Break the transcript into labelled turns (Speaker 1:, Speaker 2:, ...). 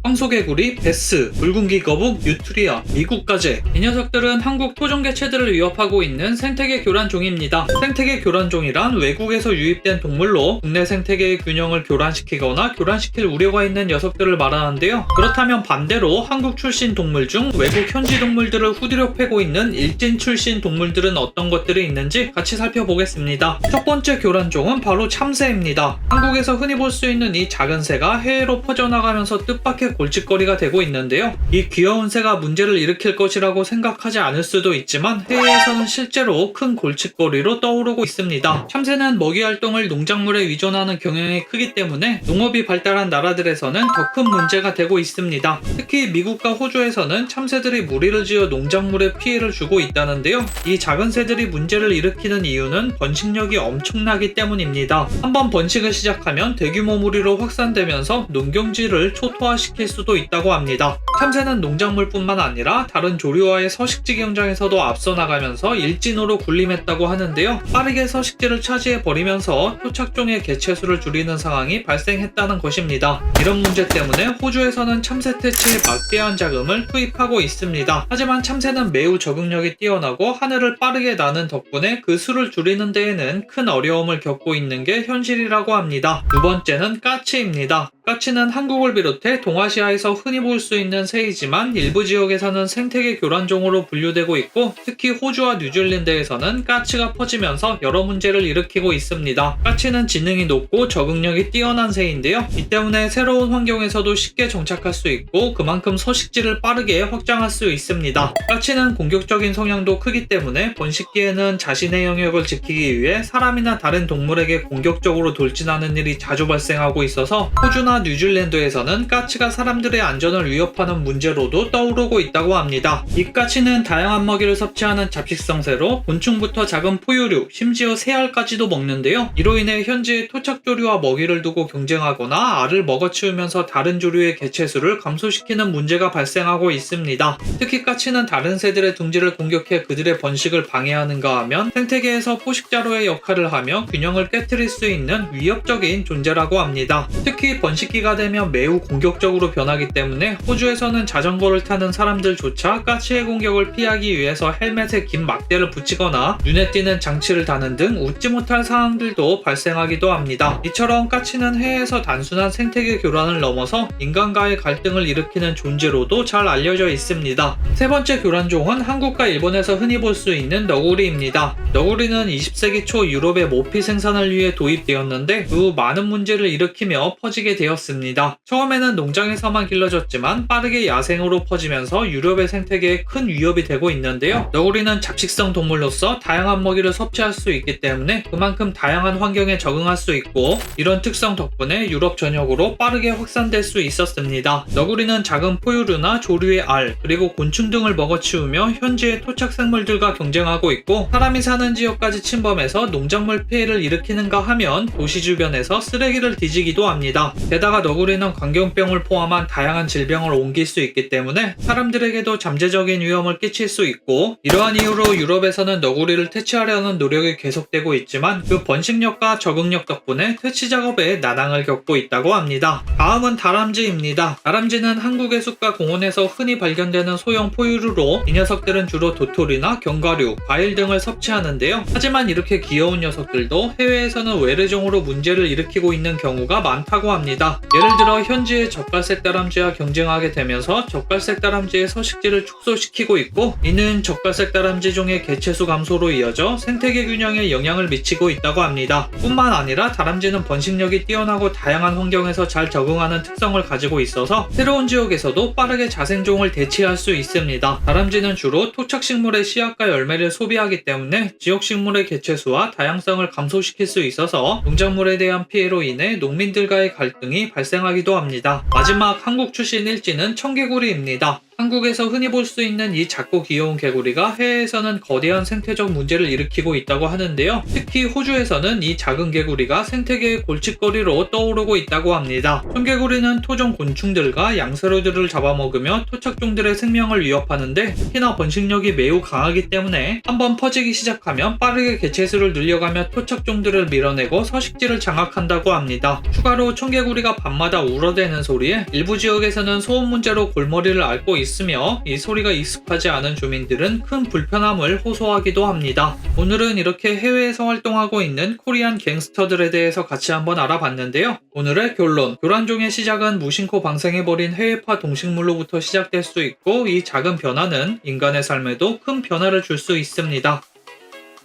Speaker 1: 황소개구리, 베스, 붉은기 거북, 뉴트리아, 미국가재. 이 녀석들은 한국 토종 개체들을 위협하고 있는 생태계 교란종입니다. 생태계 교란종이란 외국에서 유입된 동물로 국내 생태계의 균형을 교란시키거나 교란시킬 우려가 있는 녀석들을 말하는데요. 그렇다면 반대로 한국 출신 동물 중 외국 현지 동물들을 후드려 패고 있는 일진 출신 동물들은 어떤 것들이 있는지 같이 살펴보겠습니다. 첫 번째 교란종은 바로 참새입니다. 한국에서 흔히 볼 수 있는 이 작은 새가 해외로 퍼져나가면서 뜻밖의 골칫거리가 되고 있는데요. 이 귀여운 새가 문제를 일으킬 것이라고 생각하지 않을 수도 있지만 해외에서는 실제로 큰 골칫거리로 떠오르고 있습니다. 참새는 먹이 활동을 농작물에 의존하는 경향이 크기 때문에 농업이 발달한 나라들에서는 더 큰 문제가 되고 있습니다. 특히 미국과 호주에서는 참새들이 무리를 지어 농작물에 피해를 주고 있다는데요. 이 작은 새들이 문제를 일으키는 이유는 번식력이 엄청나기 때문입니다. 한번 번식을 시작하면 대규모 무리로 확산되면서 농경지를 초토화시킬 수도 있다고 합니다. 참새는 농작물뿐만 아니라 다른 조류와의 서식지 경쟁에서도 앞서 나가면서 일진으로 군림했다고 하는데요. 빠르게 서식지를 차지해버리면서 토착종의 개체수를 줄이는 상황이 발생했다는 것입니다. 이런 문제 때문에 호주에서는 참새 퇴치에 막대한 자금을 투입하고 있습니다. 하지만 참새는 매우 적응력이 뛰어나고 하늘을 빠르게 나는 덕분에 그 수를 줄이는 데에는 큰 어려움을 겪고 있는 게 현실이라고 합니다. 두 번째는 까치입니다. 까치는 한국을 비롯해 동아시아에서 흔히 볼 수 있는 새이지만 일부 지역에서는 생태계 교란종으로 분류되고 있고 특히 호주와 뉴질랜드에서는 까치가 퍼지면서 여러 문제를 일으키고 있습니다. 까치는 지능이 높고 적응력이 뛰어난 새인데요. 이 때문에 새로운 환경에서도 쉽게 정착할 수 있고 그만큼 서식지를 빠르게 확장할 수 있습니다. 까치는 공격적인 성향도 크기 때문에 번식기에는 자신의 영역을 지키기 위해 사람이나 다른 동물에게 공격적으로 돌진하는 일이 자주 발생하고 있어서 호주나 뉴질랜드에서는 까치가 사람들의 안전을 위협하는 문제로도 떠오르고 있다고 합니다. 이 까치는 다양한 먹이를 섭취하는 잡식성새로 곤충부터 작은 포유류, 심지어 새알까지도 먹는데요. 이로 인해 현지의 토착조류와 먹이를 두고 경쟁하거나 알을 먹어치우면서 다른 조류의 개체수를 감소시키는 문제가 발생하고 있습니다. 특히 까치는 다른 새들의 둥지를 공격해 그들의 번식을 방해하는가 하면 생태계에서 포식자로의 역할을 하며 균형을 깨트릴 수 있는 위협적인 존재라고 합니다. 특히 번식기가 되면 매우 공격적으로 변하기 때문에 호주에서는 자전거를 타는 사람들조차 까치의 공격을 피하기 위해서 헬멧에 긴 막대를 붙이거나 눈에 띄는 장치를 다는 등 웃지 못할 상황들도 발생하기도 합니다. 이처럼 까치는 해에서 단순한 생태계 교란을 넘어서 인간과의 갈등을 일으키는 존재로도 잘 알려져 있습니다. 세 번째 교란종은 한국과 일본에서 흔히 볼 수 있는 너구리입니다. 너구리는 20세기 초 유럽의 모피 생산을 위해 도입되었는데 그 후 많은 문제를 일으키며 퍼지게 되었습니다. 처음에는 농장에서만 길러졌지만 빠르게 야생으로 퍼지면서 유럽의 생태계에 큰 위협이 되고 있는데요. 너구리는 잡식성 동물로서 다양한 먹이를 섭취할 수 있기 때문에 그만큼 다양한 환경에 적응할 수 있고 이런 특성 덕분에 유럽 전역으로 빠르게 확산될 수 있었습니다. 너구리는 작은 포유류나 조류의 알 그리고 곤충 등을 먹어치우며 현지의 토착 생물들과 경쟁하고 있고 사람이 사는 지역까지 침범해서 농작물 피해를 일으키는가 하면 도시 주변에서 쓰레기를 뒤지기도 합니다. 게다가 너구리는 광견병을 포함한 다양한 질병을 옮길 수 있기 때문에 사람들에게도 잠재적인 위험을 끼칠 수 있고 이러한 이유로 유럽에서는 너구리를 퇴치하려는 노력이 계속되고 있지만 그 번식력과 적응력 덕분에 퇴치 작업에 난항을 겪고 있다고 합니다. 다음은 다람쥐입니다. 다람쥐는 한국의 숲과 공원에서 흔히 발견되는 소형 포유류로 이 녀석들은 주로 도토리나 견과류, 과일 등을 섭취하는데요. 하지만 이렇게 귀여운 녀석들도 해외에서는 외래종으로 문제를 일으키고 있는 경우가 많다고 합니다. 예를 들어 현지의 젓갈색 다람쥐와 경쟁하게 되면서 젓갈색 다람쥐의 서식지를 축소시키고 있고 이는 젓갈색 다람쥐 종의 개체수 감소로 이어져 생태계 균형에 영향을 미치고 있다고 합니다. 뿐만 아니라 다람쥐는 번식력이 뛰어나고 다양한 환경에서 잘 적응하는 특성을 가지고 있어서 새로운 지역에서도 빠르게 자생종을 대체할 수 있습니다. 다람쥐는 주로 토착식물의 씨앗과 열매를 소비하기 때문에 지역식물의 개체수와 다양성을 감소시킬 수 있어서 농작물에 대한 피해로 인해 농민들과의 갈등이 발생하기도 합니다. 마지막 한국 출신 일지는 청개구리입니다. 한국에서 흔히 볼 수 있는 이 작고 귀여운 개구리가 해외에서는 거대한 생태적 문제를 일으키고 있다고 하는데요. 특히 호주에서는 이 작은 개구리가 생태계의 골칫거리로 떠오르고 있다고 합니다. 청개구리는 토종 곤충들과 양서류들을 잡아먹으며 토착종들의 생명을 위협하는데 특히나 번식력이 매우 강하기 때문에 한번 퍼지기 시작하면 빠르게 개체수를 늘려가며 토착종들을 밀어내고 서식지를 장악한다고 합니다. 추가로 청개구리가 밤마다 울어대는 소리에 일부 지역에서는 소음 문제로 골머리를 앓고 있으며 이 소리가 익숙하지 않은 주민들은 큰 불편함을 호소하기도 합니다. 오늘은 이렇게 해외에서 활동하고 있는 코리안 갱스터들에 대해서 같이 한번 알아봤는데요. 오늘의 결론, 교란종의 시작은 무심코 방생해버린 해외파 동식물로부터 시작될 수 있고 이 작은 변화는 인간의 삶에도 큰 변화를 줄 수 있습니다.